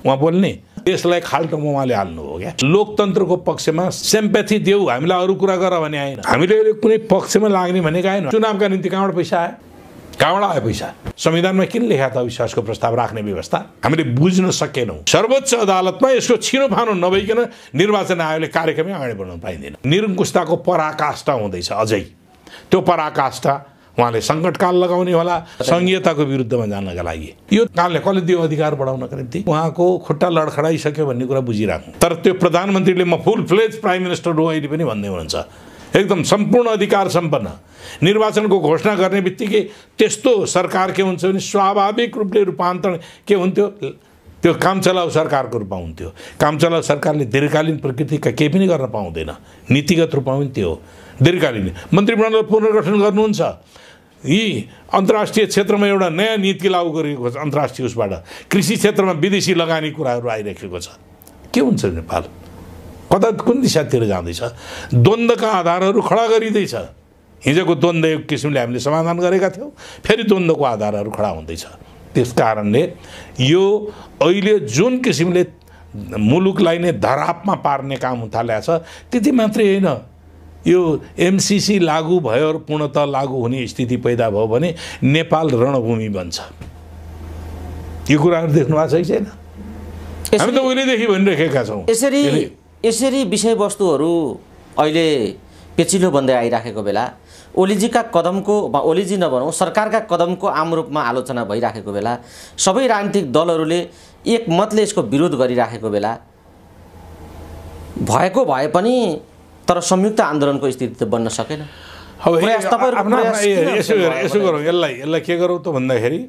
उहाँ बोल्ने देशलाई खाल्टोमा उहाँले हाल्नु हो क्या। लोकतन्त्रको पक्षमा सिम्प्याथी देऊ, हामीलाई अरू कुरा गर भने आएन। हामीले कुनै पक्षमा लाग्ने भनेको आएन। चुनावका निम्ति कहाँबाट पैसा आयो? कहाँबाट आयो पैसा? संविधानमा किन लेखा त अविश्वासको प्रस्ताव राख्ने व्यवस्था? हामीले बुझ्न सकेनौँ। सर्वोच्च अदालतमा यसको छिनोफानो नभइकन निर्वाचन आयोगले कार्यक्रमै अगाडि बढाउन पाइँदैन। निरङ्कुशताको पराकाष्ठा हुँदैछ अझै। त्यो पराकाष्ठा उहाँले सङ्कटकाल लगाउने होला संघीयताको विरुद्धमा जानका लागि। यो कालले कसले दियो अधिकार बढाउनका निम्ति? उहाँको खुट्टा लडखडाइसक्यो भन्ने कुरा बुझिराख्नु। तर त्यो प्रधानमन्त्रीले म फुल फ्लेज प्राइम मिनिस्टर हो अहिले पनि भन्दै हुनुहुन्छ। एकदम सम्पूर्ण अधिकार सम्पन्न। निर्वाचनको घोषणा गर्ने बित्तिकै त्यस्तो सरकार के हुन्छ भने स्वाभाविक रूपले रूपान्तरण के हुन्थ्यो? त्यो कामचलाउ सरकारको रूपमा हुन्थ्यो। कामचलाउ सरकारले दीर्घकालीन प्रकृतिका केही पनि गर्न पाउँदैन। नीतिगत रूपमा पनि त्यो हो। दीर्घकालीन मन्त्रीमण्डल पुनर्गठन गर्नुहुन्छ। यी अन्तर्राष्ट्रिय क्षेत्रमा एउटा नयाँ नीति लागू गरिएको छ। अन्तर्राष्ट्रिय उसबाट कृषि क्षेत्रमा विदेशी लगानी कुराहरू आइरहेको छ। के हुन्छ नेपाल? कता कुन दिशातिर जाँदैछ? द्वन्द्वका आधारहरू खडा गरिँदैछ। हिजोको द्वन्द्व एक किसिमले हामीले समाधान गरेका थियौँ, फेरि द्वन्द्वको आधारहरू खडा हुँदैछ। त्यस कारणले यो अहिले जुन किसिमले मुलुकलाई नै धरापमा पार्ने काम थालेको छ त्यति मात्रै होइन। यो एमसीसी लागू भयो र पूर्णतः लागू हुने स्थिति पैदा भयो भने नेपाल रणभूमि बन्छ। यो कुराहरू देख्नु भएको छ कि छैन? हामी त उहिलेदेखि भनिरहेका छौँ। यसरी विषयवस्तुहरू अहिले पेचिलो बन्दै आइराखेको बेला ओलीजीका कदमको वा ओलीजी नभनौँ सरकारका कदमको आम रूपमा आलोचना भइराखेको बेला सबै राजनीतिक दलहरूले एक मतले यसको विरोध गरिराखेको बेला भएको भए पनि तर संयुक्त आन्दोलनको स्थिति त बन्न सकेन। यसो गरौँ, यसलाई के गरौँ त भन्दाखेरि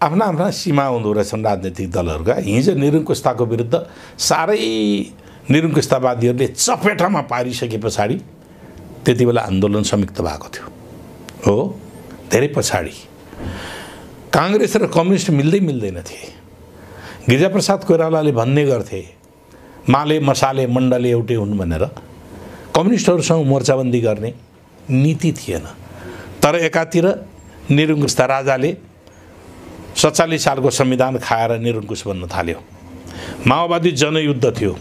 आफ्ना आफ्ना सीमा हुँदो रहेछन् राजनीतिक दलहरूका। हिजो निरङ्कुशताको विरुद्ध साह्रै निरङ्कुशतावादीहरूले चपेटामा पारिसके पछाडि त्यति बेला आन्दोलन संयुक्त भएको थियो हो। धेरै पछाडि काङ्ग्रेस र कम्युनिस्ट मिल्दैनथे। गिरिजाप्रसाद कोइरालाले भन्ने गर्थे माले मसाले मण्डले एउटै हुन् भनेर। कम्युनिस्टहरूसँग मोर्चाबन्दी गर्ने नीति थिएन। तर एकातिर निरङ्कुशता राजाले 47 सालको संविधान खाएर निरङ्कुश बन्न थाल्यो। माओवादी जनयुद्ध थियो।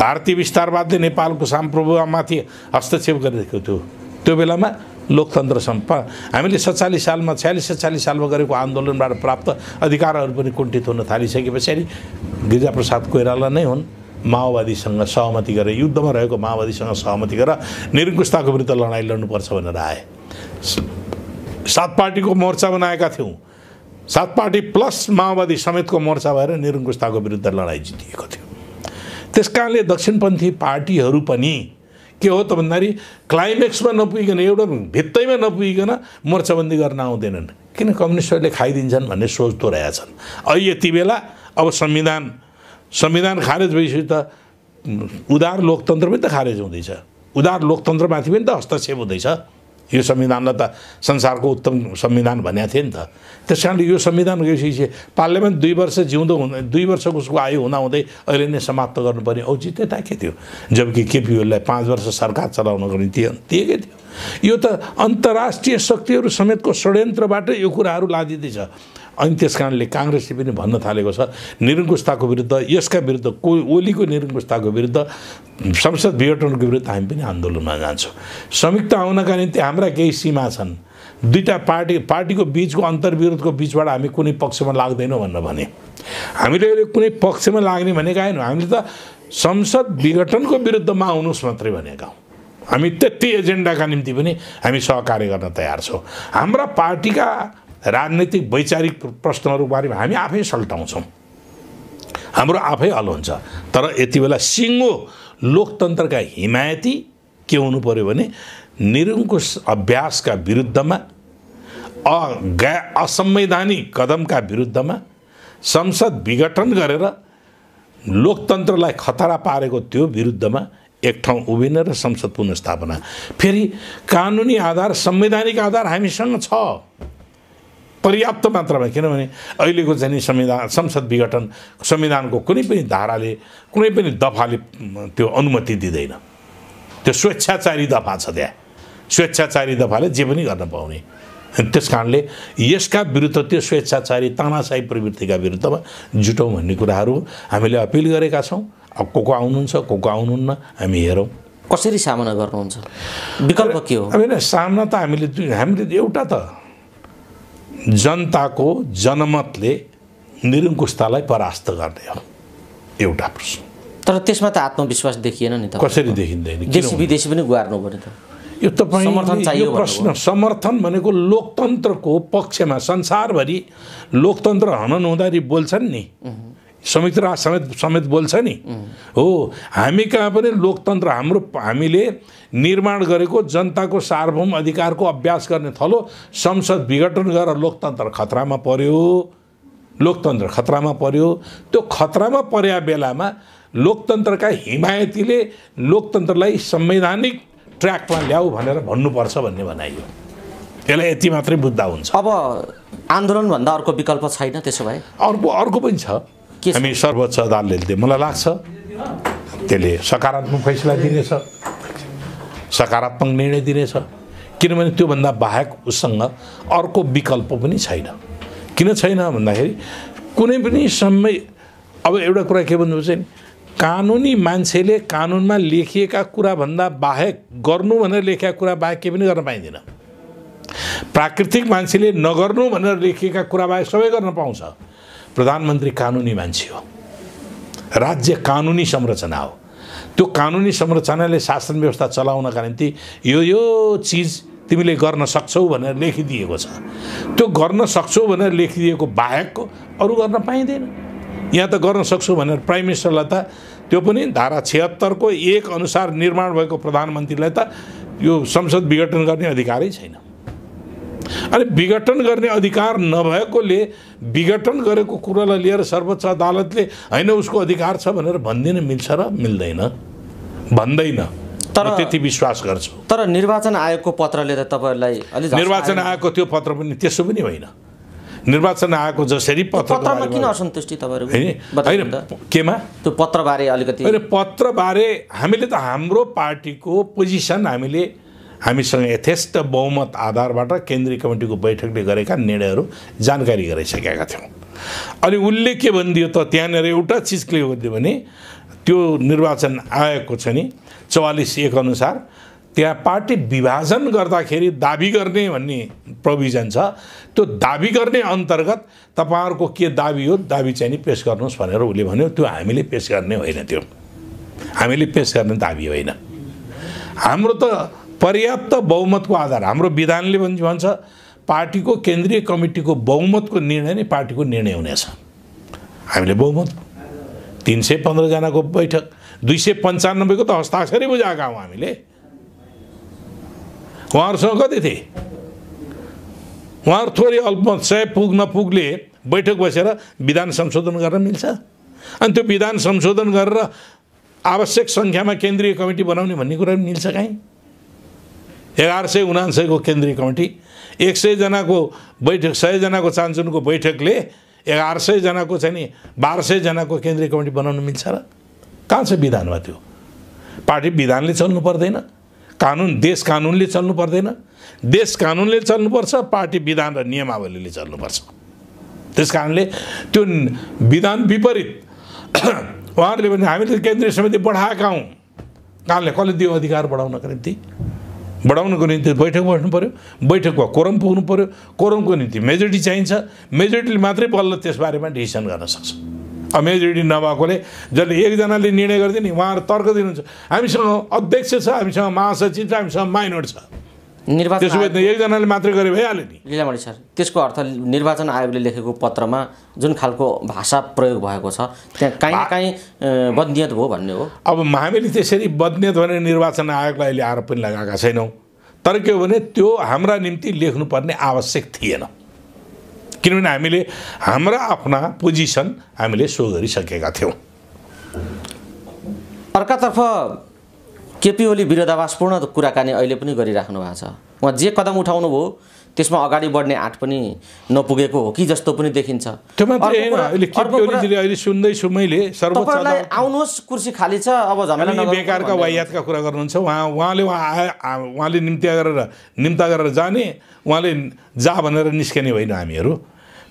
भारतीय विस्तारवादले नेपालको साम्प्रभुत्वमाथि हस्तक्षेप गरिरहेको थियो। त्यो बेलामा लोकतन्त्र हामीले 47 सालमा 46-47 सालमा गरेको आन्दोलनबाट प्राप्त अधिकारहरू पनि कुण्ठित हुन थालिसके पछाडि गिरिजाप्रसाद कोइराला नै हुन् माओवादीसँग सहमति गरेर युद्धमा रहेको माओवादीसँग सहमति गरेर निरङ्कुशताको विरुद्ध लडाइँ लड्नुपर्छ भनेर आए। 7 पार्टीको मोर्चा बनाएका थियौँ। 7 पार्टी प्लस माओवादी समेतको मोर्चा भएर निरङ्कुशताको विरुद्ध लडाइँ जितिएको थियो। त्यसकारणले दक्षिणपन्थी पार्टीहरू पनि के हो त भन्दाखेरि क्लाइमेक्समा नपुगिकन एउटा भित्तैमा नपुगिकन मोर्चाबन्दी गर्न आउँदैनन्। किन कम्युनिस्टहरूले खाइदिन्छन् भन्ने सोच्दो रहेछन्। अहिले यति बेला अब संविधान खारेज भइसक्यो त उदार लोकतन्त्र पनि त खारेज हुँदैछ। उदार लोकतन्त्रमाथि पनि त हस्तक्षेप हुँदैछ। यो संविधानलाई त संसारको उत्तम संविधान भनेको थियो नि त। त्यस कारणले यो संविधान गइसकेपछि पार्लियामेन्ट 2 वर्ष जिउँदो 2 वर्षको उसको आयु हुँदाहुँदै अहिले नै समाप्त गर्नुपर्ने औचित्यता के थियो? जबकि केपी ओलीलाई 5 वर्ष सरकार चलाउनको निम्ति दिएकै थियो। यो त अन्तर्राष्ट्रिय शक्तिहरू समेतको षड्यन्त्रबाट यो कुराहरू लादिँदैछ। अनि त्यस कारणले काङ्ग्रेसले पनि भन्न थालेको छ निरङ्कुशताको विरुद्ध, यसका विरुद्ध ओलीको निरङ्कुशताको विरुद्ध, संसद विघटनको विरुद्ध हामी पनि आन्दोलनमा जान्छौँ। संयुक्त आउनका निम्ति हाम्रा केही सीमा छन्। दुईटा पार्टीको बीचको अन्तर्विरोधको बीचबाट हामी कुनै पक्षमा लाग्दैनौँ भने हामीले कुनै पक्षमा लाग्ने भनेको आएनौँ। हामीले त संसद विघटनको विरुद्धमा आउनुहोस् मात्रै भनेका हौँ। हामी त्यति एजेन्डाका निम्ति पनि हामी सहकार्य गर्न तयार छौँ। हाम्रा पार्टीका राजनैतिक वैचारिक प्रश्नहरू बारेमा हामी आफै सल्टाउँछौँ। हाम्रो आफै हल हुन्छ। तर यति बेला सिङ्गो लोकतन्त्रका हिमायती के हुनु पर्यो भने निरङ्कुश अभ्यासका विरुद्धमा, असंवैधानिक कदमका विरुद्धमा, संसद विघटन गरेर लोकतन्त्रलाई खतरा पारेको त्यो विरुद्धमा एक ठाउँ उभिन र संसद पुनर्स्थापना। फेरि कानुनी आधार, संवैधानिक आधार हामीसँग छ पर्याप्त मात्रामा। किनभने अहिलेको चाहिँ संसद विघटन संविधानको कुनै पनि धाराले, कुनै पनि दफाले त्यो अनुमति दिँदैन। त्यो स्वेच्छाचारी दफा छ। त्यहाँ स्वेच्छाचारी दफाले जे पनि गर्न पाउने। त्यस कारणले यसका विरुद्ध त्यो स्वेच्छाचारी तानाशाही प्रवृत्तिका विरुद्धमा जुटौँ भन्ने कुराहरू हामीले अपिल गरेका छौँ। अब को आउनुहुन्छ को आउनुहुन्न हामी हेरौँ कसरी सामना गर्नुहुन्छ, विकल्प के हो? अब सामना त हामीले एउटा त जनताको जनमतले निरङ्कुशतालाई परास्त गर्ने हो एउटा प्रश्न। तर त्यसमा त आत्मविश्वास देखिएन नि त। कसरी देखिँदैन? देशी विदेशी पनि गुहार्नु पर्यो त। यो तपाईँ समर्थन चाहियो यो प्रश्न समर्थन भनेको लोकतन्त्रको पक्षमा संसारभरि लोकतन्त्र हनन हुँदाखेरि बोल्छन् नि, संयुक्त राष्ट्र समेत बोल्छ नि। हो, हामी कहाँ पनि लोकतन्त्र हामीले निर्माण गरेको जनताको सार्वभौम अधिकारको अभ्यास गर्ने थलो संसद विघटन गरेर लोकतन्त्र खतरामा पर्यो। लोकतन्त्र खतरामा पर्यो। त्यो खतरामा पर्या बेलामा लोकतन्त्रका हिमायतीले लोकतन्त्रलाई संवैधानिक ट्र्याकमा ल्याऊ भनेर भन्नुपर्छ भन्ने भनाइयो। यसलाई यति मात्रै बुझ्दा हुन्छ। अब आन्दोलनभन्दा अर्को विकल्प छैन त्यसो भए? अर्को पनि छ। हामी सर्वोच्च अदालतले मलाई लाग्छ त्यसले सकारात्मक फैसला दिनेछ, सकारात्मक निर्णय दिनेछ, किनभने त्योभन्दा बाहेक उसँग अर्को विकल्प पनि छैन। किन छैन भन्दाखेरि कुनै पनि समय अब एउटा कुरा के भन्नुहुन्छ नि, कानुनी मान्छेले कानुनमा लेखिएका कुराभन्दा बाहेक गर्नु भनेर लेखेका कुरा बाहेक केही पनि गर्न पाइँदैन। प्राकृतिक मान्छेले नगर्नु भनेर लेखिएका कुरा बाहेक सबै गर्न पाउँछ। प्रधानमन्त्री कानुनी मान्छे हो, राज्य कानुनी संरचना हो। त्यो कानुनी संरचनाले शासन व्यवस्था चलाउनका निम्ति यो चिज तिमीले गर्न सक्छौ भनेर लेखिदिएको छ। त्यो गर्न सक्छौ भनेर लेखिदिएको बाहेकको अरू गर्न पाइँदैन। यहाँ त गर्न सक्छौ भनेर प्राइम मिनिस्टरलाई त त्यो पनि धारा 76 को 1 अनुसार निर्माण भएको प्रधानमन्त्रीलाई त यो संसद विघटन गर्ने अधिकारै छैन। अनि विघटन गर्ने अधिकार नभएकोले विघटन गरेको कुरालाई लिएर सर्वोच्च अदालतले हैन उसको अधिकार छ भनेर भन्दिन मिल्छ र मिल्दैन? भन्दैन। तर त्यति विश्वास गर्छु। तर निर्वाचन आयोगको पत्रले त तपाईहरुलाई अलि निर्वाचन आयोगको त्यो पत्र पनि त्यसो पनि होइन। निर्वाचन आयोगको जसरी पत्रमा किन असन्तुष्टि तपाईहरुको? हैन केमा? त्यो पत्रबारे अलिकति हैन पत्रबारे हामीले त हाम्रो पार्टीको पोजिसन हामीसँग यथेष्ट बहुमत आधारबाट केन्द्रीय कमिटीको बैठकले गरेका निर्णयहरू जानकारी गराइसकेका थियौँ। अनि उसले के भनिदियो त त्यहाँनिर एउटा चिज के भनिदियो भने त्यो निर्वाचन आयोगको छ नि 44(1) अनुसार त्यहाँ पार्टी विभाजन गर्दाखेरि दाबी गर्ने भन्ने प्रोभिजन छ। त्यो दाबी गर्ने अन्तर्गत तपाईहरुको के दाबी हो दाबी चाहिँ नि पेश गर्नुहोस् भनेर उसले भन्यो। त्यो हामीले पेश गर्ने होइन, त्यो हामीले पेश गर्ने दाबी होइन। हाम्रो त पर्याप्त बहुमतको आधार हाम्रो विधानले भन्छ पार्टीको केन्द्रीय कमिटीको बहुमतको निर्णय नै पार्टीको निर्णय हुनेछ। हामीले बहुमत 315 जनाको बैठक 295 को त हस्ताक्षरै बुझाएका हौँ हामीले। उहाँहरूसँग कति थिए? उहाँहरू थोरै अल्पमत 100 पुग नपुगले बैठक बसेर विधान संशोधन गर्न मिल्छ? अनि त्यो विधान संशोधन गरेर आवश्यक सङ्ख्यामा केन्द्रीय कमिटी बनाउने भन्ने कुरा मिल्छ काहीँ? 1179 को केन्द्रीय कमिटी 100 जनाको बैठक 100 जनाको चान्चुनको बैठकले 1100 जनाको चाहिँ नि 1200 जनाको केन्द्रीय कमिटी बनाउन मिल्छ र? कहाँ छ विधानमा त्यो? पार्टी विधानले चल्नु पर्दैन, देश कानुनले चल्नु पर्दैन, देश कानुनले चल्नुपर्छ, पार्टी विधान र नियमावलीले चल्नुपर्छ। त्यसकारणले त्यो विधान विपरीत उहाँहरूले भने हामीले केन्द्रीय समिति बढाएका हौँ। कसले दियो अधिकार बढाउनको निम्ति? बढाउनको निम्ति बैठक बस्नु पर्यो, बैठकमा कोरम पुग्नु पर्यो, कोरमको निम्ति मेजोरिटी चाहिन्छ, मेजोरिटीले मात्रै बल्ल त्यसबारेमा डिसिसन गर्न सक्छ। अब मेजोरिटी नभएकोले जसले एकजनाले निर्णय गरिदियो नि उहाँहरू तर्क दिनुहुन्छ हामीसँग अध्यक्ष छ, हामीसँग महासचिव छ, हामीसँग माइनोर छ, त्यसो भए एकजनाले मात्रै गरे भइहाल्यो नि। लीलामणि सर, त्यसको अर्थ निर्वाचन आयोगले लेखेको पत्रमा जुन खालको भाषा प्रयोग भएको छ त्यहाँ काहीँ न काहीँ बदनियत भयो भन्ने हो। अब हामीले त्यसरी बदनियत भने निर्वाचन आयोगलाई अहिले आरोप पनि लगाएका छैनौँ, तर के हो भने त्यो हाम्रा निम्ति लेख्नुपर्ने आवश्यक थिएन, किनभने हामीले हाम्रा आफ्ना पोजिसन हामीले सो गरिसकेका थियौँ। अर्कातर्फ केपी ओली विरोधाभासपूर्ण कुराकानी अहिले पनि गरिराख्नु भएको छ। उहाँ जे कदम उठाउनु भयो त्यसमा अगाडि बढ्ने आँट पनि नपुगेको हो कि जस्तो पनि देखिन्छ। त्यो मात्रै हैन, अहिले केपी ओलीजीले अहिले सुन्दैछु मैले सर्वोच्च तपाईहरुलाई आउनुहोस् कुर्सी खाली छ अब झमेला नगर्नु बेकारका वायातका कुरा गर्नुहुन्छ। उहाँले निम्ता गरेर जाने, उहाँले जा भनेर निस्कने होइन हामीहरू।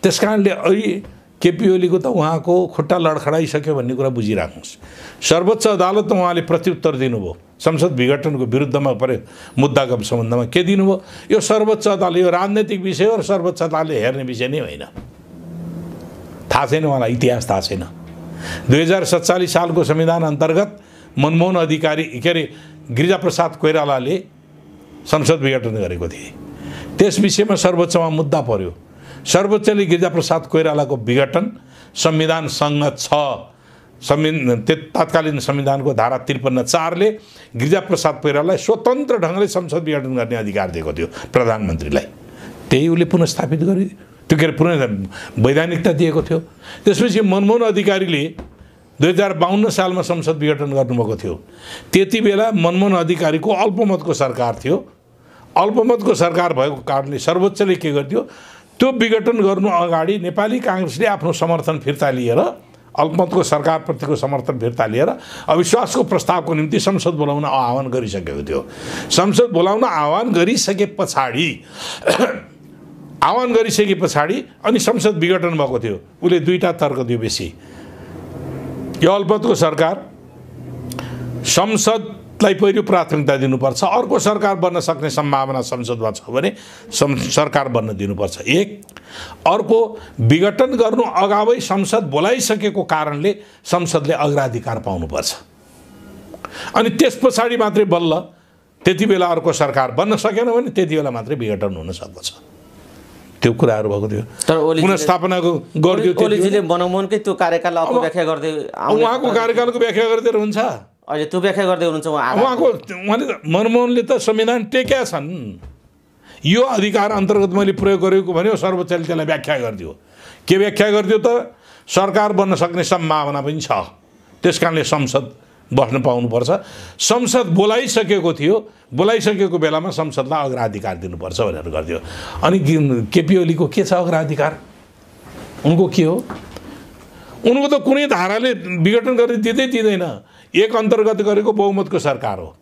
त्यसकारणले अहिले केपी ओलीको त उहाँको खुट्टा लडखडाइसक्यो भन्ने कुरा बुझिराख्नुहोस्। सर्वोच्च अदालतमा उहाँले प्रत्युत्तर दिनुभयो संसद विघटनको विरुद्धमा परे मुद्दाको सम्बन्धमा। के दिनुभयो? यो सर्वोच्च अदालत, यो राजनैतिक विषय हो र सर्वोच्च अदालतले हेर्ने विषय नै होइन। थाहा छैन उहाँलाई, इतिहास थाहा छैन। 2047 सालको संविधान अन्तर्गत मनमोहन अधिकारी के अरे गिरिजाप्रसाद कोइरालाले संसद विघटन गरेको थिए। त्यस विषयमा सर्वोच्चमा मुद्दा पर्यो। सर्वोच्चले गिरिजाप्रसाद कोइरालाको विघटन संविधानसँग छ, तत्कालीन संविधानको धारा 53(4) गिरिजाप्रसाद कोइरालालाई स्वतन्त्र ढङ्गले संसद विघटन गर्ने अधिकार दिएको थियो प्रधानमन्त्रीलाई। त्यही उसले पुनर्स्थापित गरे, त्यो के अरे पुनः वैधानिकता दिएको थियो। त्यसपछि मनमोहन अधिकारीले 2052 सालमा संसद विघटन गर्नुभएको थियो। त्यति बेला मनमोहन अधिकारीको अल्पमतको सरकार थियो। अल्पमतको सरकार भएको कारणले सर्वोच्चले के गर्थ्यो, त्यो विघटन गर्नु अगाडि नेपाली काङ्ग्रेसले आफ्नो समर्थन फिर्ता लिएर, अल्पमतको सरकारप्रतिको समर्थन फिर्ता लिएर अविश्वासको प्रस्तावको निम्ति संसद बोलाउन आह्वान गरिसकेको थियो। संसद बोलाउन आह्वान गरिसके पछाडि अनि संसद विघटन भएको थियो। उसले दुईटा तर्क दियो बेसी। यो अल्पमतको सरकार संसदलाई पहिलो प्राथमिकता दिनुपर्छ, अर्को सरकार बन्न सक्ने सम्भावना संसदमा छ भने सरकार बन्न दिनुपर्छ, एक। अर्को, विघटन गर्नु अगावै संसद बोलाइसकेको कारणले संसदले अग्राधिकार पाउनुपर्छ। अनि त्यस पछाडि मात्रै बल्ल त्यति बेला अर्को सरकार बन्न सकेन भने त्यति बेला मात्रै विघटन हुन सक्दछ। त्यो कुराहरू भएको थियो। तर पुनर्स्थापनाको गरिदियो ओलीजीले मनमोहनकै त्यो कार्यकाललाई अपव्याख्या गर्दै उहाँको कार्यकालको व्याख्या गर्दै हुन्छ। अहिले त्यो व्याख्या गर्दै हुनुहुन्छ उहाँले मनमोहनले त संविधान टेक्या छन्। यो अधिकार अन्तर्गत मैले प्रयोग गरेको भन्यो, सर्वोच्चले त्यसलाई व्याख्या गरिदियो। के व्याख्या गरिदियो त? सरकार बन्न सक्ने सम्भावना पनि छ, त्यसकारणले संसद बस्न पाउनुपर्छ। संसद बोलाइसकेको थियो, बोलाइसकेको बेलामा संसदलाई अग्राधिकार दिनुपर्छ भनेर गरिदियो। अनि केपी ओलीको के छ अग्राधिकार? उनको के हो? उनको त कुनै धाराले विघटन गरेर दिँदैन। एक अन्तर्गत गरेको बहुमतको सरकार हो।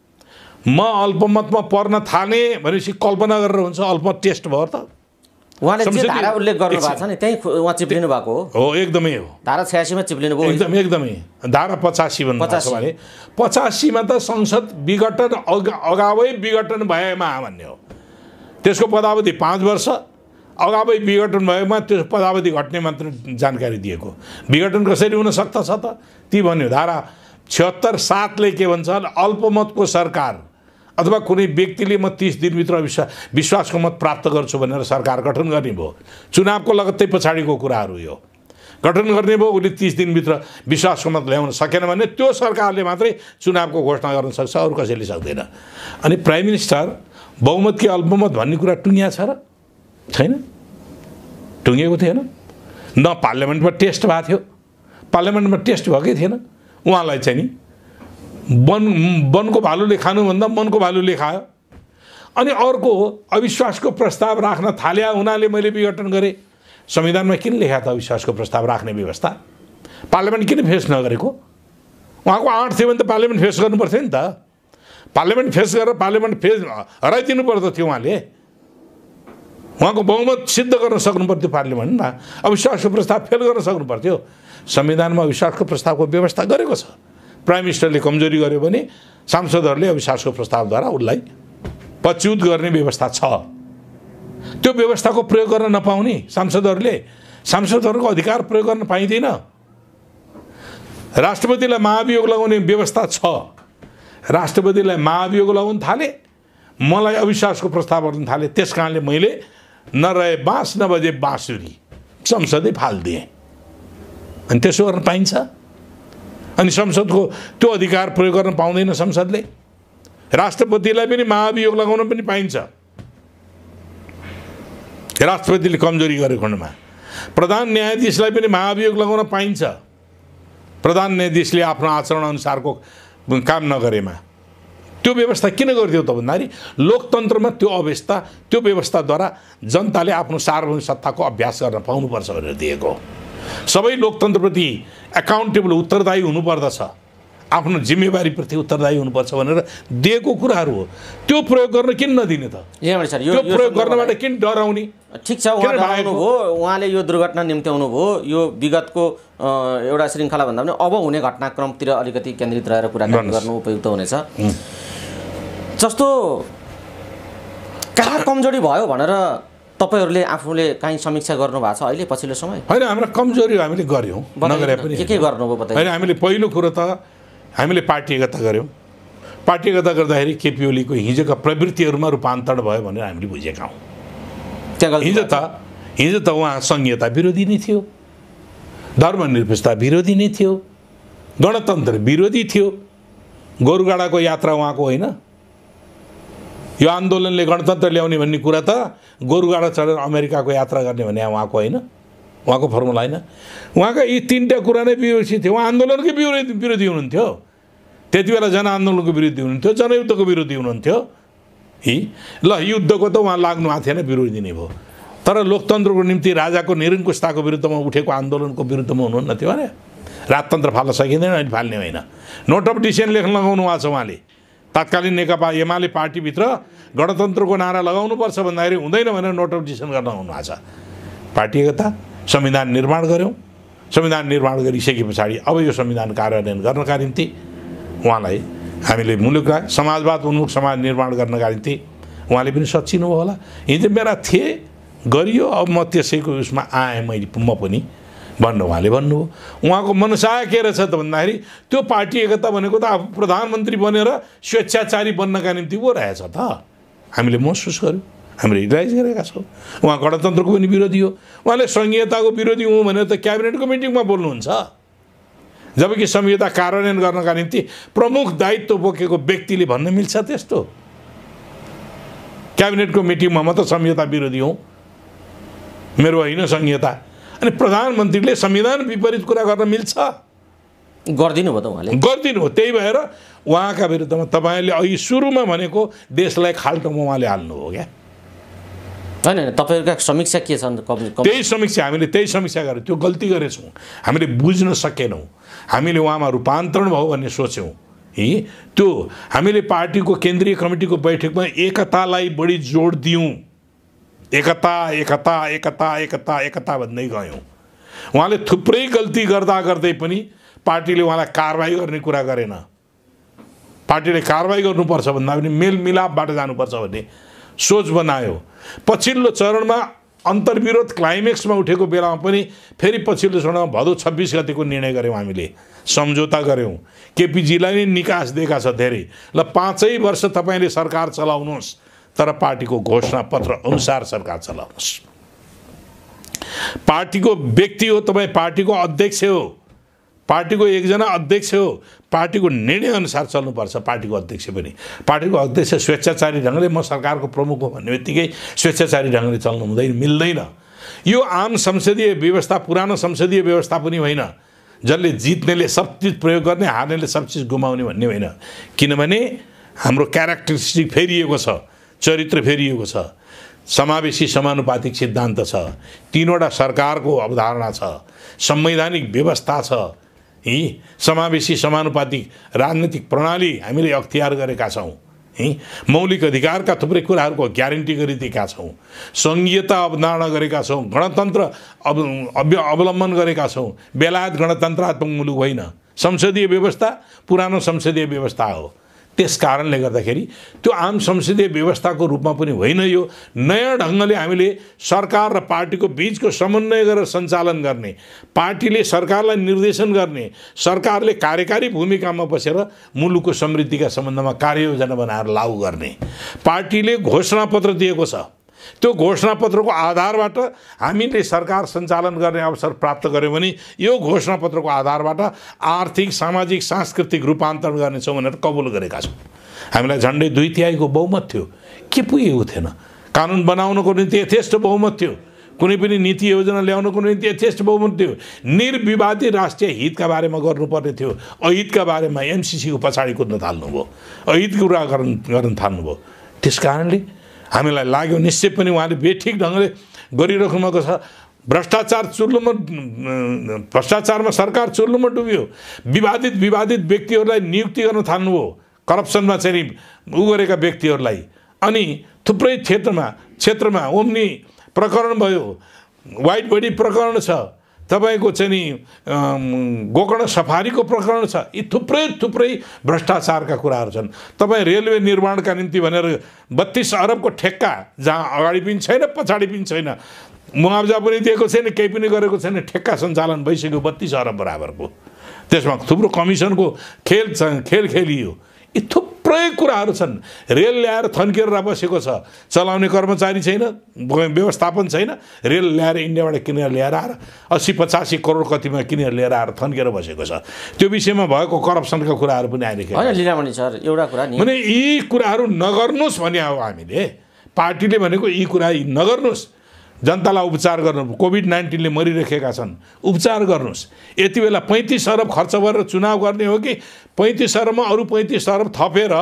म अल्पमतमा पर्न थाले भनेपछि कल्पना गरेर हुन्छ अल्पमत टेस्ट भयो त। उहाँले जे धारा उल्लेख गर्नु भएको छ नि त्यही उहाँ चिप्लिनु भएको हो। एकदमै हो। धारा 86 मा चिप्लिनु भयो। एकदमै धारा 85 भन्नुभएको छ भने 85 मा त संसद विघटन अगावै विघटन भएमा भन्ने हो। त्यसको पदावधि 5 वर्ष, अगावै विघटन भएमा त्यो पदावधि घट्ने मात्र जानकारी दिएको। विघटन कसरी हुन सक्दछ त? ती भन्यो धारा 76(7) के भन्छ, अल्पमतको सरकार अथवा कुनै व्यक्तिले म 30 दिनभित्र विश्वासको मत प्राप्त गर्छु भनेर सरकार गठन गर्ने भयो। चुनावको लगत्तै पछाडिको कुराहरू यो गठन गर्ने भयो। उसले 30 दिनभित्र विश्वासको मत ल्याउन सकेन भने त्यो सरकारले मात्रै चुनावको घोषणा गर्न सक्छ, अरू कसैले सक्दैन। अनि प्राइम मिनिस्टर बहुमत कि अल्पमत भन्ने कुरा टुङ्गिया छ र छैन? टुङ्गेको थिएन। न पार्लियामेन्टमा टेस्ट भएको थियो, पार्लियामेन्टमा टेस्ट भएकै थिएन। उहाँलाई चाहिँ नि वनको भालुले खानुभन्दा मनको भालुले खायो। अनि अर्को अविश्वासको प्रस्ताव राख्न थाल्या हुनाले मैले विघटन गरेँ। संविधानमा किन लेखा त अविश्वासको प्रस्ताव राख्ने व्यवस्था? पार्लियामेन्ट किन फेस नगरेको? उहाँको आँट थियो भने त पार्लियामेन्ट फेस गर्नु पर्थ्यो नि त। पार्लियामेन्ट फेस गरेर पार्लियामेन्ट फेस हराइदिनु पर्दो थियो। उहाँको बहुमत सिद्ध गर्न सक्नु पर्थ्यो पार्लियामेन्टमा। अविश्वासको प्रस्ताव फेल गर्न सक्नु पर्थ्यो। संविधानमा अविश्वासको प्रस्तावको व्यवस्था गरेको छ। प्राइम मिनिस्टरले कमजोरी गर्यो भने सांसदहरूले अविश्वासको प्रस्तावद्वारा उसलाई पच्युत गर्ने व्यवस्था छ। त्यो व्यवस्थाको प्रयोग गर्न नपाउने सांसदहरूको अधिकार प्रयोग गर्न पाइँदैन। राष्ट्रपतिलाई महाभियोग लगाउने व्यवस्था छ। राष्ट्रपतिलाई महाभियोग लगाउन थाले, मलाई अविश्वासको प्रस्ताव गर्न थाले। त्यस कारणले मैले नरहे बाँस नबजे बाँसुरी संसदै फालिदिएँ। अनि त्यसो गर्न पाइन्छ? अनि संसदको त्यो अधिकार प्रयोग गर्न पाउँदैन संसदले। राष्ट्रपतिलाई पनि महाभियोग लगाउन पनि पाइन्छ राष्ट्रपतिले कमजोरी गरेको खण्डमा। प्रधान न्यायाधीशलाई पनि महाभियोग लगाउन पाइन्छ प्रधान न्यायाधीशले आफ्नो आचरण अनुसारको काम नगरेमा। त्यो व्यवस्था किन गरिदियो त भन्दाखेरि लोकतन्त्रमा त्यो अवस्था त्यो व्यवस्थाद्वारा जनताले आफ्नो सार्वभौमिक सत्ताको अभ्यास गर्न पाउनुपर्छ भनेर दिएको हो। सबै लोकतन्त्रप्रति एकाउन्टेबल उत्तरदायी हुनुपर्दछ, आफ्नो जिम्मेवारीप्रति उत्तरदायी हुनुपर्छ भनेर दिएको कुराहरू हो। त्यो प्रयोग गर्न किन नदिने त? त्यो प्रयोग गर्नबाट किन डराउने? ठिक छ, उहाँ डराउनु भयो, उहाँले यो दुर्घटना निम्त्याउनु भयो, यो विगतको एउटा श्रृङ्खला भन्दा पनि अब हुने घटनाक्रमतिर अलिकति केन्द्रित रहेर कुराकानी गर्नु उपयुक्त हुनेछ। जस्तो कहाँ कमजोरी भयो भनेर तपाईहरूले आफूले काहीँ समीक्षा गर्नुभएको छ अहिले पछिल्लो समय? होइन, हाम्रो कमजोरी हामीले गऱ्यौँ, नगरे पनि के गर्नुभयो बताइए? होइन, हामीले पहिलो कुरो त हामीले पार्टी एकता गऱ्यौँ। पार्टी एकता गर्दाखेरि केपी ओलीको हिजोका प्रवृत्तिहरूमा रूपान्तरण भयो भनेर हामीले बुझेका हौँ। हिजो त उहाँ संघीयता विरोधी नै थियो, धर्मनिरपेक्षता विरोधी नै थियो, गणतन्त्र विरोधी थियो। गोरुगाडाको यात्रा उहाँको होइन, यो आन्दोलनले गणतन्त्र ल्याउने भन्ने कुरा त गोरुगाडा चढेर अमेरिकाको यात्रा गर्ने भन्ने उहाँको होइन, उहाँको फर्मुला होइन। उहाँका यी तीनटा कुरा नै विरोधी थियो। उहाँ आन्दोलनकै विरोधी हुनुहुन्थ्यो, त्यति बेला जनआन्दोलनको विरोधी हुनुहुन्थ्यो, जनयुद्धको विरोधी हुनुहुन्थ्यो। ल युद्धको त उहाँ लाग्नु भएको थिएन, विरोधी नै भयो। तर लोकतन्त्रको निम्ति राजाको निरङ्कुशताको विरुद्धमा उठेको आन्दोलनको विरुद्धमा हुनुहुन्न थियो अरे। राजतन्त्र फाल्न सकिँदैन, अनि फाल्ने होइन। नोट अफ डिसिजन लेख्न लगाउनु भएको छ उहाँले। तत्कालीन नेकपा एमाले पार्टीभित्र गणतन्त्रको नारा लगाउनुपर्छ भन्दाखेरि हुँदैन भनेर नोट अफ डिसिजन गर्न आउनुभएको छ। पार्टी एकता, संविधान निर्माण गऱ्यौँ। संविधान निर्माण गरिसके पछाडि अब यो संविधान कार्यान्वयन गर्नका निम्ति उहाँलाई हामीले मुलुकलाई समाजवाद उन्मुख समाज निर्माण गर्नका निम्ति उहाँले पनि सचिनु भयो होला। हिजो मेरा थिए गरियो, अब म त्यसैको उसमा आएँ म पनि भन्नु उहाँले भन्नुभयो। उहाँको मनसाय के रहेछ त भन्दाखेरि त्यो पार्टी एकता भनेको त आफू प्रधानमन्त्री बनेर स्वेच्छाचारी बन्नका निम्ति पो रहेछ त। हामीले महसुस गऱ्यौँ, हामीले रियलाइज गरेका छौँ। उहाँ गणतन्त्रको पनि विरोधी हो। उहाँले संघीयताको विरोधी हुँ भनेर त क्याबिनेटको मिटिङमा बोल्नुहुन्छ, जबकि संहिता कार्यान्वयन गर्नका निम्ति प्रमुख दायित्व बोकेको व्यक्तिले भन्न मिल्छ त्यस्तो? क्याबिनेटको मिटिङमा म त संहिता विरोधी हुँ, मेरो होइन संहिता, अनि प्रधानमन्त्रीले संविधान विपरीत कुरा गर्न मिल्छ? गर्दिनु भयो त उहाँले, गर्दिनु हो। त्यही भएर उहाँका विरुद्धमा तपाईँले अघि सुरुमा भनेको देशलाई खाल्टोमा उहाँले हाल्नु हो क्या। होइन, तपाईँहरूका समीक्षा के छन्? त्यही समीक्षा, हामीले त्यही समीक्षा गऱ्यौँ। त्यो गल्ती गरेछौँ, हामीले बुझ्न सकेनौँ, हामीले उहाँमा रूपान्तरण भयो भन्ने सोच्यौँ। त्यो हामीले पार्टीको केन्द्रीय कमिटीको बैठकमा एकतालाई बढी जोड दियौँ। एकता एकता एकता एकता एकता भन्दै गयौँ। उहाँले थुप्रै गल्ती गर्दा गर्दै पनि पार्टीले उहाँलाई कारबाही गर्ने कुरा गरेन। पार्टीले कारबाही गर्नुपर्छ भन्दा पनि मेलमिलापबाट जानुपर्छ भन्ने सोच बनायो। पछिल्लो चरणमा अन्तर्विरोध क्लाइमेक्समा उठेको बेलामा पनि फेरि पछिल्लो चरणमा भदौ 26 गतिको निर्णय गऱ्यौँ, हामीले सम्झौता गऱ्यौँ। केपीजीलाई नै निकास दिएका छ धेरै। ल 5 वर्ष तपाईँले सरकार चलाउनुहोस्, तर पार्टीको घोषणापत्र अनुसार सरकार चलाउनुहोस्। पार्टीको व्यक्ति हो तपाईँ, पार्टीको अध्यक्ष हो, पार्टीको एकजना अध्यक्ष हो, पार्टीको निर्णय अनुसार चल्नुपर्छ। पार्टीको अध्यक्ष पनि, पार्टीको अध्यक्ष स्वेच्छाचारी ढङ्गले म सरकारको प्रमुख हो भन्ने बित्तिकै स्वेच्छाचारी ढङ्गले चल्नु हुँदैन, मिल्दैन। यो आम संसदीय व्यवस्था पुरानो संसदीय व्यवस्था पनि होइन, जसले जित्नेले सब चिज प्रयोग गर्ने, हार्नेले सब चिज गुमाउने भन्ने होइन। किनभने हाम्रो क्यारेक्टरिस्टिक फेरिएको छ, चरित्र फेरिएको छ, समावेशी समानुपातिक सिद्धान्त छ, 3वटा सरकारको अवधारणा छ, संवैधानिक व्यवस्था छ, समावेशी समानुपातिक राजनीतिक प्रणाली हामीले अख्तियार गरेका छौँ, मौलिक अधिकारका थुप्रै कुराहरूको ग्यारेन्टी गरिदिएका छौँ, सङ्घीयता अवधारणा गरेका छौँ, गणतन्त्र अवलम्बन गरेका छौँ। बेलायत गणतन्त्रात्मक मुलुक होइन, संसदीय व्यवस्था पुरानो संसदीय व्यवस्था हो। त्यस कारणले गर्दाखेरि त्यो आम संसदीय व्यवस्थाको रूपमा पनि होइन, यो नयाँ ढङ्गले हामीले सरकार र पार्टीको बीचको समन्वय गरेर सञ्चालन गर्ने, पार्टीले सरकारलाई निर्देशन गर्ने, सरकारले कार्यकारी भूमिकामा बसेर मुलुकको समृद्धिका सम्बन्धमा कार्ययोजना बनाएर लागू गर्ने। पार्टीले घोषणापत्र दिएको छ, त्यो घोषणापत्रको आधारबाट हामीले सरकार सञ्चालन गर्ने अवसर प्राप्त गर्यौँ भने यो घोषणापत्रको आधारबाट आर्थिक सामाजिक सांस्कृतिक रूपान्तरण गर्नेछौँ भनेर कबुल गरेका छौँ। हामीलाई झन्डै 2/3 बहुमत थियो, के पुगेको थिएन। कानुन बनाउनको निम्ति यथेष्ट बहुमत थियो, कुनै पनि नीति योजना ल्याउनको निम्ति यथेष्ट बहुमत थियो। निर्विवादित राष्ट्रिय हितका बारेमा गर्नुपर्ने थियो। अहितका बारेमा एमसीसीको पछाडि कुद्न थाल्नुभयो, अहितको कुरा गर्न थाल्नुभयो। त्यस कारणले हामीलाई लाग्यो निश्चय पनि उहाँले बेठिक ढङ्गले गरिराख्नु भएको छ। भ्रष्टाचारमा सरकार चुल्लुमा डुब्यो। विवादित व्यक्तिहरूलाई नियुक्ति गर्न थाल्नुभयो, करप्सनमा चाहिँ उ गरेका व्यक्तिहरूलाई। अनि थुप्रै क्षेत्रमा ओम्नी प्रकरण भयो, वाइट बडी प्रकरण छ, तपाईँको चाहिँ नि गोकर्ण सफारीको प्रकरण छ। यी थुप्रै भ्रष्टाचारका कुराहरू छन्। तपाईँ रेलवे निर्माणका निम्ति भनेर 32 अरबको ठेक्का, जहाँ अगाडि पनि छैन पछाडि पनि छैन, मुआवजा पनि दिएको छैन, केही पनि गरेको छैन, ठेक्का सञ्चालन भइसक्यो 32 अरब बराबरको। त्यसमा थुप्रो कमिसनको खेल खेलियो। यी थुप्रै कुराहरू छन्। रेल ल्याएर थन्केर बसेको छ, चलाउने कर्मचारी छैन, व्यवस्थापन छैन। रेल ल्याएर इन्डियाबाट किनेर ल्याएर आएर 80-85 करोड कतिमा किनेर लिएर आएर थन्केर बसेको छ। त्यो विषयमा भएको करप्सनका कुराहरू पनि आइरहेको होइन लीलामणि सर, एउटा कुरा नि भने यी कुराहरू नगर्नुहोस् भने हो हामीले। पार्टीले भनेको यी कुरा नगर्नुहोस्, जनतालाई उपचार गर्नु। कोभिड-19ले मरिरहेका छन्, उपचार गर्नुहोस्। यति बेला 35 अरब खर्च गरेर चुनाव गर्ने हो कि 35 अरबमा अरू 35 अरब थपेर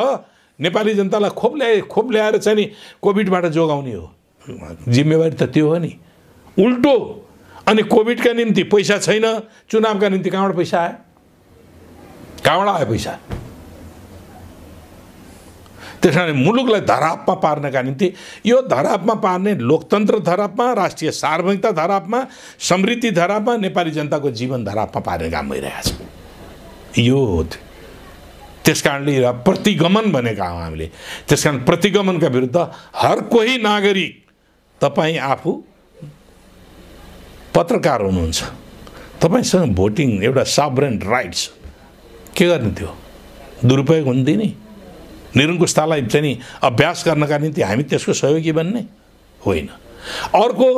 नेपाली जनतालाई खोप ल्याएर चाहिँ नि कोभिडबाट जोगाउने हो? जिम्मेवारी त त्यो हो नि, उल्टो। अनि कोभिडका निम्ति पैसा छैन, चुनावका निम्ति कहाँबाट पैसा आयो? कहाँबाट आयो पैसा? त्यस कारण मुलुकलाई धरापमा पार्नका निम्ति, यो धरापमा पार्ने लोकतन्त्र धरापमा, राष्ट्रिय सार्वभौमिकता धरापमा, समृद्धि धरापमा, नेपाली जनताको जीवन धरापमा पार्ने काम भइरहेको छ। यो हो। त्यस कारणले प्रतिगमन भनेका हौँ हामीले। त्यस कारण प्रतिगमनका विरुद्ध हर कोही नागरिक, तपाईँ आफू पत्रकार हुनुहुन्छ, तपाईँसँग भोटिङ एउटा सभरेन राइट्स, के गर्ने थियो? दुरुपयोग हुन दिने? निरङ्कुशतालाई चाहिँ नि अभ्यास गर्नका निम्ति हामी त्यसको सहयोगी बन्ने होइन। अर्को,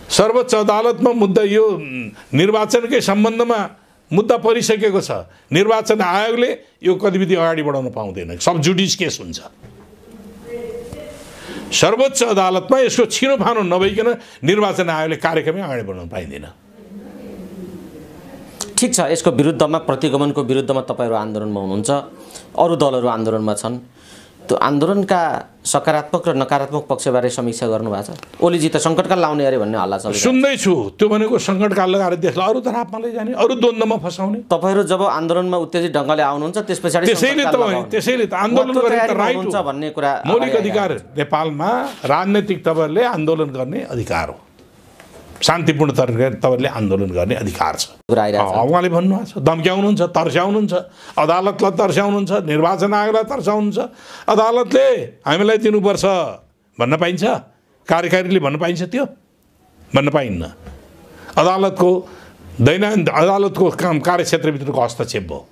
सर्वोच्च अदालतमा मुद्दा, यो निर्वाचनकै सम्बन्धमा मुद्दा परिसकेको छ। निर्वाचन आयोगले यो गतिविधि अगाडि बढाउन पाउँदैन, सब जुडिस केस हुन्छ। सर्वोच्च अदालतमा यसको छिनोफानो नभइकन निर्वाचन आयोगले कार्यक्रमै अगाडि बढाउन पाइँदैन। ठिक छ, यसको विरुद्धमा, प्रतिगमनको विरुद्धमा तपाईँहरू आन्दोलनमा हुनुहुन्छ, अरू दलहरू आन्दोलनमा छन्। त्यो आन्दोलनका सकारात्मक र नकारात्मक पक्षबारे समीक्षा गर्नुभएको छ? ओलीजी त सङ्कटकाल लाउने अरे भन्ने हल्ला छ। सुन्दैछु, त्यो भनेको सङ्कटकाल लगाएर देशलाई अरू धरापमा लैजाने, अरू द्वन्द्वमा फसाउने। तपाईँहरू जब आन्दोलनमा उत्तेजित ढङ्गले आउनुहुन्छ त्यस पछाडि त्यसैले त आन्दोलन गर्ने त राइट हुन्छ भन्ने कुरा, मौलिक अधिकार। नेपालमा राजनैतिक तपाईँहरूले आन्दोलन गर्ने अधिकार हो, शान्तिपूर्ण तरिकाले तपाईँले आन्दोलन गर्ने अधिकार छ। उहाँले भन्नुभएको छ, धम्क्याउनुहुन्छ, तर्स्याउनुहुन्छ, अदालतलाई तर्स्याउनुहुन्छ, निर्वाचन आयोगलाई तर्स्याउनुहुन्छ। अदालतले हामीलाई दिनुपर्छ भन्न पाइन्छ? कार्यकारीले भन्न पाइन्छ? त्यो भन्न पाइन्न। अदालतको काम कार्यक्षेत्रभित्रको हस्तक्षेप भयो।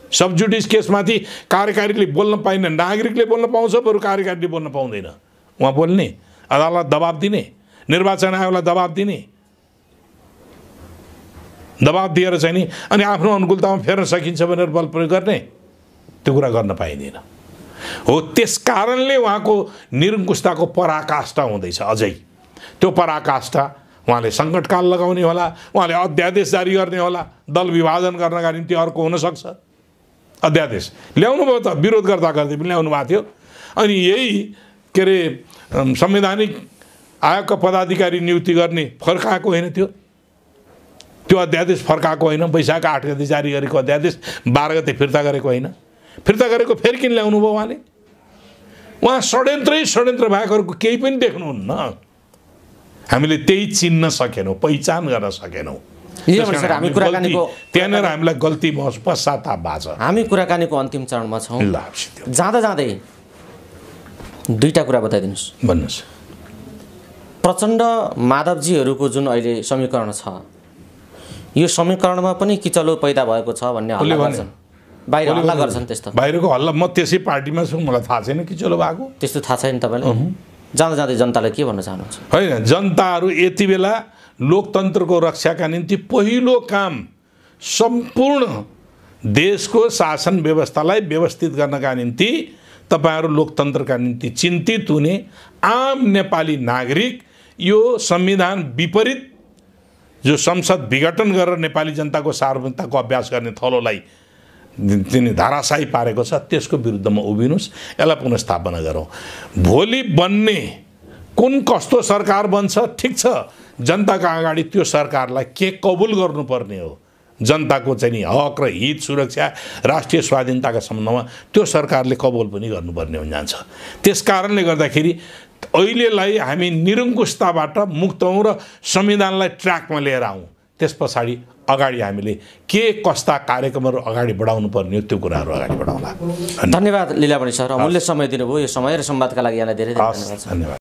सब जुडिस केसमाथि कार्यकारीले बोल्न पाइन्न, नागरिकले बोल्न पाउँछ, बरु कार्यकारीले बोल्न पाउँदैन। उहाँ बोल्ने, अदालत दबाब दिने, निर्वाचन आयोगलाई दबाब दिने, दबाब दिएर चाहिँ नि अनि आफ्नो अनुकूलतामा फेर्न सकिन्छ भनेर बल प्रयोग गर्ने, त्यो कुरा गर्न पाइँदैन हो। त्यस कारणले उहाँको निरङ्कुशताको पराकाष्ठा हुँदैछ अझै। त्यो पराकाष्ठा उहाँले सङ्कटकाल लगाउने होला, उहाँले अध्यादेश जारी गर्ने होला, दल विभाजन गर्नका निम्ति अर्को हुनसक्छ। अध्यादेश ल्याउनु भयो त, विरोध गर्दा गर्दै पनि ल्याउनु भएको थियो। अनि यही के अरे संवैधानिक आयोगका पदाधिकारी नियुक्ति गर्ने फर्काएको होइन, त्यो अध्यादेश फर्काएको होइन। वैशाख 8 गते जारी गरेको अध्यादेश 12 गते फिर्ता गरेको होइन। फिर्ता गरेको फेरि किन ल्याउनु भयो उहाँले? उहाँ षड्यन्त्र भएकोहरूको केही पनि देख्नुहुन्न। हामीले त्यही चिन्न सकेनौँ, पहिचान गर्न सकेनौँ। त्यहाँनिर हामीलाई गल्ती पश्चाताप भएको छ। हामी कुराकानीको अन्तिम चरणमा छौँ। जाँदा जाँदै दुईवटा कुरा बताइदिनुहोस्। भन्नुहोस्। प्रचण्ड माधवजीहरूको जुन अहिले समीकरण छ, यो समीकरणमा पनि किचलो पैदा भएको छ भन्ने हल्ला गर्छन्, बाहिर हल्ला गर्छन्। त्यस्तो बाहिरको हल्ला, म त्यसै पार्टीमा छु, मलाई थाहा छैन किचलो भएको। त्यस्तो थाहा छैन तपाईँलाई? जाँदा जाँदै जनतालाई के भन्न चाहनुहुन्छ? होइन, जनताहरू यति बेला लोकतन्त्रको रक्षाका निम्ति पहिलो काम सम्पूर्ण देशको शासन व्यवस्थालाई व्यवस्थित गर्नका निम्ति तपाईँहरू लोकतन्त्रका निम्ति चिन्तित हुने आम नेपाली नागरिक यो संविधान विपरीत जो संसद विघटन गरेर नेपाली जनताको सार्वभौमिकताको अभ्यास गर्ने थलोलाई तिनी धाराशाही पारेको छ, त्यसको विरुद्धमा उभिनुहोस्, यसलाई पुनर्स्थापना गरौँ। भोलि बन्ने कुन कस्तो सरकार बन्छ ठिक छ, जनताका अगाडि त्यो सरकारलाई के कबुल गर्नुपर्ने हो, जनताको चाहिँ नि हक र हित सुरक्षा राष्ट्रिय स्वाधीनताका सम्बन्धमा त्यो सरकारले कबुल पनि गर्नुपर्ने हुन जान्छ। त्यस कारणले गर्दाखेरि अहिलेलाई हामी निरङ्कुशताबाट मुक्त हौँ र संविधानलाई ट्र्याकमा लिएर आउँ। त्यस पछाडि अगाडि हामीले के कस्ता कार्यक्रमहरू अगाडि बढाउनु पर्ने हो त्यो कुराहरू अगाडि बढाउँला। धन्यवाद लीलामणि सर, अमूल्य समय दिनुभयो। यो समय र संवादका लागि यहाँलाई धेरै धेरै धन्यवाद। धन्यवाद।